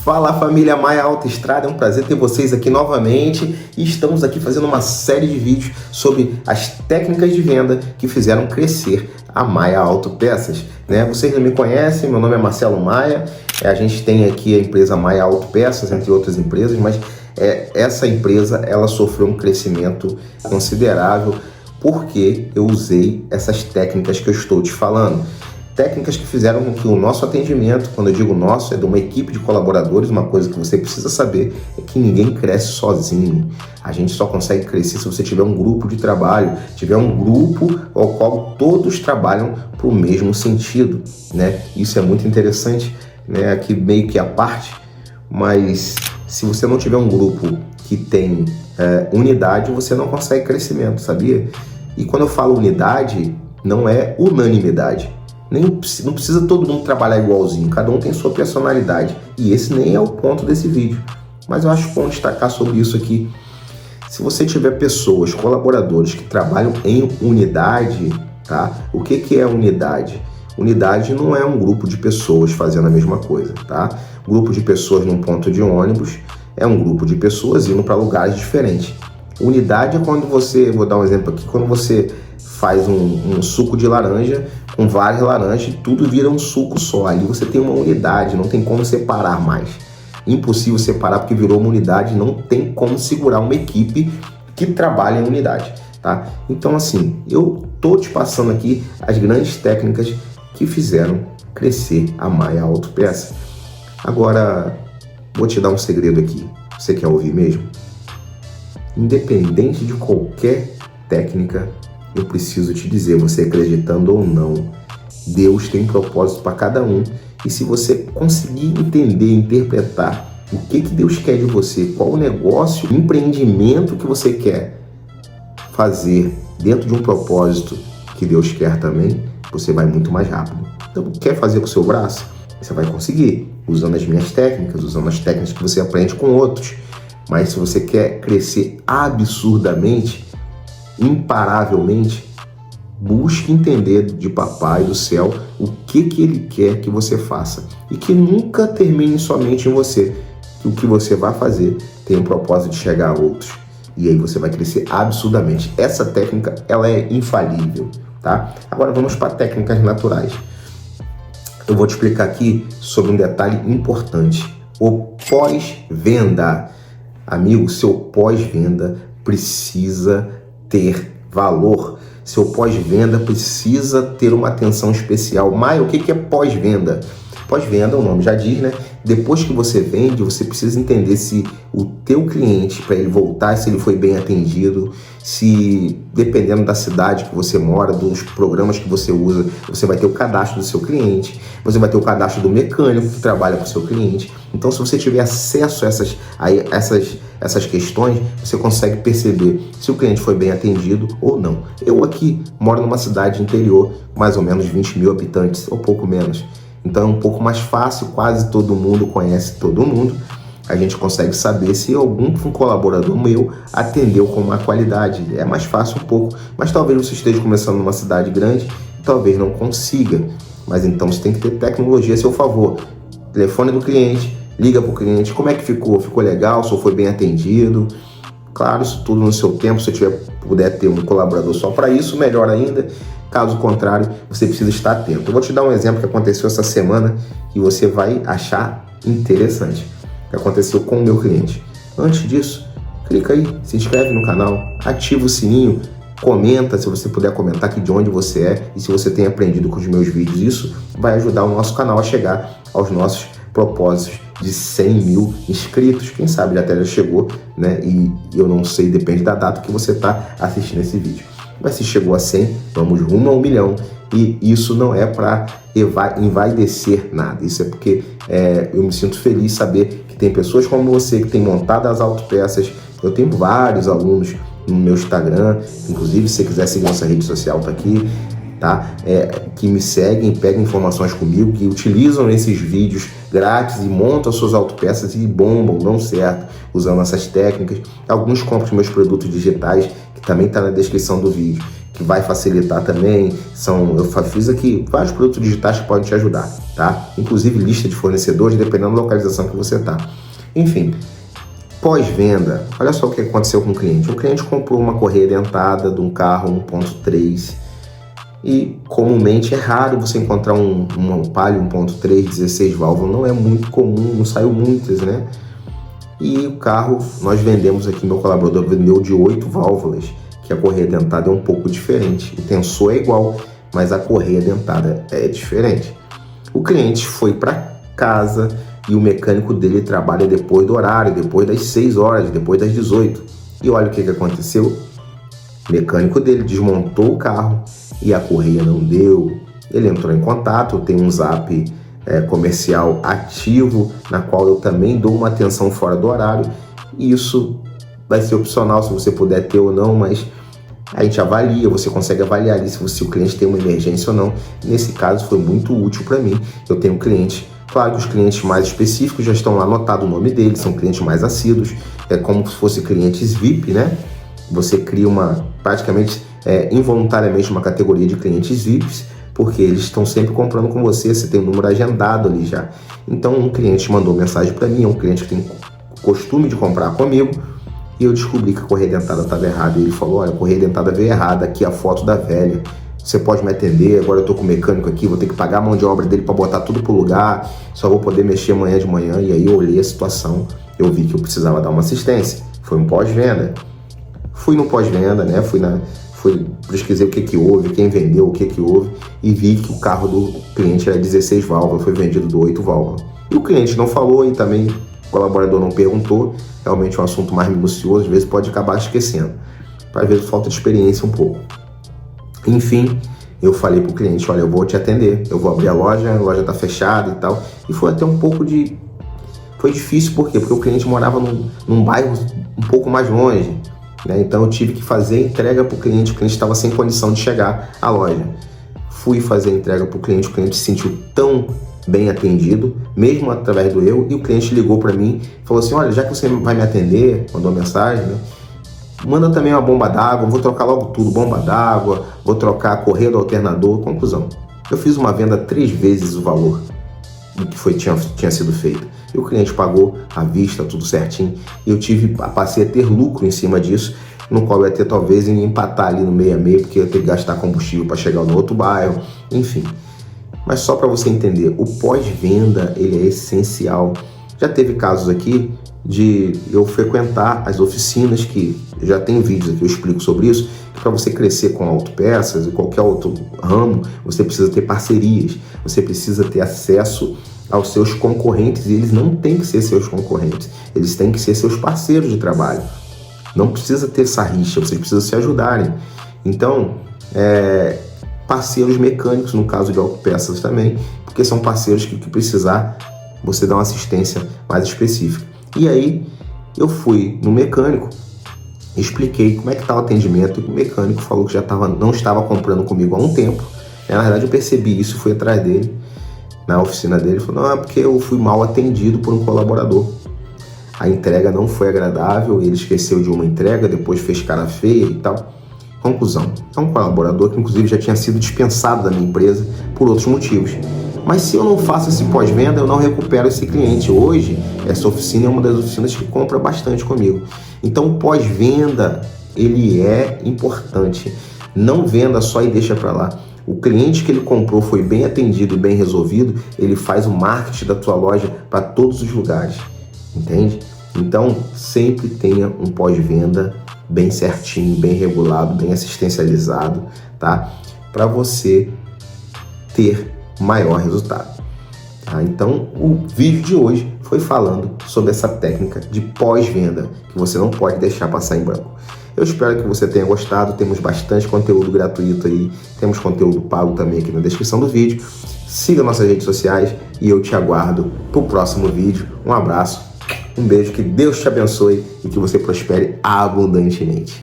Fala família Maia Autoestrada, é um prazer ter vocês aqui novamente e estamos aqui fazendo uma série de vídeos sobre as técnicas de venda que fizeram crescer a Maia Autopeças, né? Vocês não me conhecem, meu nome é Marcelo Maia, a gente tem aqui a empresa Maia Autopeças, entre outras empresas, mas essa empresa ela sofreu um crescimento considerável porque eu usei essas técnicas que eu estou te falando. Técnicas que fizeram com que o nosso atendimento, quando eu digo nosso, é de uma equipe de colaboradores, uma coisa que você precisa saber é que ninguém cresce sozinho. A gente só consegue crescer se você tiver um grupo de trabalho, tiver um grupo ao qual todos trabalham para o mesmo sentido, né? Isso é muito interessante, né? Aqui meio que a parte, mas se você não tiver um grupo que tem unidade, você não consegue crescimento, sabia? E quando eu falo unidade, não é unanimidade. Não precisa todo mundo trabalhar igualzinho, cada um tem sua personalidade. E esse nem é o ponto desse vídeo. Mas eu acho bom destacar sobre isso aqui. Se você tiver pessoas, colaboradores que trabalham em unidade, tá? O que é unidade? Unidade não é um grupo de pessoas fazendo a mesma coisa, tá? Grupo de pessoas num ponto de ônibus é um grupo de pessoas indo para lugares diferentes. Unidade é quando você, vou dar um exemplo aqui, quando você faz um suco de laranja com várias laranjas e tudo vira um suco só. Ali você tem uma unidade, não tem como separar mais. Impossível separar porque virou uma unidade, não tem como segurar uma equipe que trabalha em unidade, tá? Então assim, eu tô te passando aqui as grandes técnicas que fizeram crescer a Maia Autopeças. Agora, vou te dar um segredo aqui. Você quer ouvir mesmo? Independente de qualquer técnica, eu preciso te dizer, você acreditando ou não, Deus tem propósito para cada um. E se você conseguir entender, interpretar o que Deus quer de você, qual o negócio, o empreendimento que você quer fazer dentro de um propósito que Deus quer também, você vai muito mais rápido. Então, quer fazer com o seu braço? Você vai conseguir, usando as minhas técnicas, usando as técnicas que você aprende com outros. Mas se você quer crescer absurdamente, imparavelmente, busque entender de papai do céu o que ele quer que você faça e que nunca termine somente em você, que o que você vai fazer tem o propósito de chegar a outros e aí você vai crescer absurdamente. Essa técnica ela é infalível, tá? Agora vamos para técnicas naturais. Eu vou te explicar aqui sobre um detalhe importante: o pós-venda. Amigo, seu pós-venda precisa ter valor. Seu pós-venda precisa ter uma atenção especial. Maia, o que é pós-venda? Pós-venda, o nome já diz, né? Depois que você vende, você precisa entender se o teu cliente, para ele voltar, se ele foi bem atendido, se, dependendo da cidade que você mora, dos programas que você usa, você vai ter o cadastro do seu cliente, você vai ter o cadastro do mecânico que trabalha com o seu cliente. Então, se você tiver acesso a essas questões, você consegue perceber se o cliente foi bem atendido ou não. Eu aqui moro numa cidade interior, mais ou menos 20 mil habitantes, ou pouco menos. Então é um pouco mais fácil, quase todo mundo conhece todo mundo. A gente consegue saber se algum colaborador meu atendeu com má qualidade. É mais fácil um pouco, mas talvez você esteja começando numa cidade grande e talvez não consiga. Mas então você tem que ter tecnologia a seu favor. Telefone do cliente, liga para o cliente, como é que ficou? Ficou legal? Se foi bem atendido? Claro, isso tudo no seu tempo. Se você puder ter um colaborador só para isso, melhor ainda. Caso contrário, você precisa estar atento. Eu vou te dar um exemplo que aconteceu essa semana que você vai achar interessante. Que aconteceu com o meu cliente. Antes disso, clica aí, se inscreve no canal, ativa o sininho, comenta se você puder comentar aqui de onde você é e se você tem aprendido com os meus vídeos. Isso vai ajudar o nosso canal a chegar aos nossos propósitos de 100 mil inscritos. Quem sabe até já chegou, né? E eu não sei, depende da data que você está assistindo esse vídeo. Mas se chegou a 100, vamos rumo a 1 milhão. E isso não é para envaidecer nada. Isso é porque eu me sinto feliz saber que tem pessoas como você que tem montado as autopeças. Eu tenho vários alunos no meu Instagram, inclusive se você quiser seguir nossa rede social, tá aqui, tá? Que me seguem, pegam informações comigo, que utilizam esses vídeos grátis e montam as suas autopeças e bombam, dão certo, usando essas técnicas. Alguns compram meus produtos digitais, que também está na descrição do vídeo. que vai facilitar também. Eu fiz aqui vários produtos digitais que podem te ajudar, tá? Inclusive lista de fornecedores, dependendo da localização que você tá. Enfim, pós-venda, olha só o que aconteceu com o cliente. Um cliente comprou uma correia dentada de um carro 1.3 e comumente é raro você encontrar um Palio 1.3 16 válvulas, não é muito comum, não saiu muitas, né? E o carro nós vendemos aqui, meu colaborador vendeu de 8 válvulas, que a correia dentada é um pouco diferente. O tensor é igual, mas a correia dentada é diferente. O cliente foi para casa e o mecânico dele trabalha depois do horário, depois das 6 horas, depois das 18. E olha o que aconteceu. O mecânico dele desmontou o carro e a correia não deu. Ele entrou em contato, tem um zap comercial ativo, na qual eu também dou uma atenção fora do horário. Isso vai ser opcional se você puder ter ou não, mas a gente avalia, você consegue avaliar ali se o cliente tem uma emergência ou não. Nesse caso foi muito útil para mim. Eu tenho clientes, claro que os clientes mais específicos já estão lá anotado o nome deles, são clientes mais assíduos, é como se fosse clientes VIP, né? Você cria praticamente involuntariamente uma categoria de clientes VIPs, porque eles estão sempre comprando com você tem um número agendado ali já. Então um cliente mandou mensagem para mim, é um cliente que tem costume de comprar comigo, e eu descobri que a correia dentada estava errada. E ele falou, olha, a correia dentada veio errada, aqui a foto da velha, você pode me atender, agora eu tô com o mecânico aqui, vou ter que pagar a mão de obra dele para botar tudo pro lugar, só vou poder mexer amanhã de manhã. E aí eu olhei a situação, eu vi que eu precisava dar uma assistência, foi um pós-venda. Fui no pós-venda, né? Pesquisei o que houve, quem vendeu, o que houve, e vi que o carro do cliente era 16 válvulas, foi vendido do 8 válvulas. E o cliente não falou e também o colaborador não perguntou, realmente é um assunto mais minucioso, às vezes pode acabar esquecendo. Às vezes falta de experiência um pouco. Enfim, eu falei pro cliente, olha, eu vou te atender, eu vou abrir a loja tá fechada e tal. E foi até um pouco de... Foi difícil, por quê? Porque o cliente morava num bairro um pouco mais longe, né? Então eu tive que fazer a entrega para o cliente estava sem condição de chegar à loja. Fui fazer a entrega para o cliente se sentiu tão bem atendido, mesmo através do eu, e o cliente ligou para mim e falou assim, olha, já que você vai me atender, mandou uma mensagem, né? Manda também uma bomba d'água, vou trocar logo tudo, bomba d'água, vou trocar a correia do alternador. Conclusão, eu fiz uma venda 3 vezes o valor do que tinha sido feito. E o cliente pagou à vista, tudo certinho, e eu passei a ter lucro em cima disso, no qual eu ia ter talvez em empatar ali no meio a meio, porque eu ia ter que gastar combustível para chegar no outro bairro, enfim. Mas só para você entender, o pós-venda ele é essencial. Já teve casos aqui de eu frequentar as oficinas, que já tem vídeos aqui, eu explico sobre isso, que para você crescer com autopeças e qualquer outro ramo, você precisa ter parcerias, você precisa ter acesso aos seus concorrentes, e eles não têm que ser seus concorrentes, eles têm que ser seus parceiros de trabalho. Não precisa ter essa rixa, vocês precisam se ajudarem. Então, parceiros mecânicos, no caso de autopeças também, porque são parceiros que precisar, você dá uma assistência mais específica. E aí, eu fui no mecânico, expliquei como é que está o atendimento, e o mecânico falou que não estava comprando comigo há um tempo. Na verdade, eu percebi isso, fui atrás dele, na oficina dele, falou, não, é porque eu fui mal atendido por um colaborador. A entrega não foi agradável, ele esqueceu de uma entrega, depois fez cara feia e tal. Conclusão, é um colaborador que inclusive já tinha sido dispensado da minha empresa por outros motivos. Mas se eu não faço esse pós-venda, eu não recupero esse cliente. Hoje, essa oficina é uma das oficinas que compra bastante comigo. Então, o pós-venda, ele é importante. Não venda só e deixa para lá. O cliente que ele comprou foi bem atendido, bem resolvido, ele faz o marketing da tua loja para todos os lugares, entende? Então, sempre tenha um pós-venda bem certinho, bem regulado, bem assistencializado, tá? Para você ter maior resultado. Tá? Então, o vídeo de hoje foi falando sobre essa técnica de pós-venda que você não pode deixar passar em branco. Eu espero que você tenha gostado, temos bastante conteúdo gratuito aí, temos conteúdo pago também aqui na descrição do vídeo. Siga nossas redes sociais e eu te aguardo para o próximo vídeo. Um abraço, um beijo, que Deus te abençoe e que você prospere abundantemente.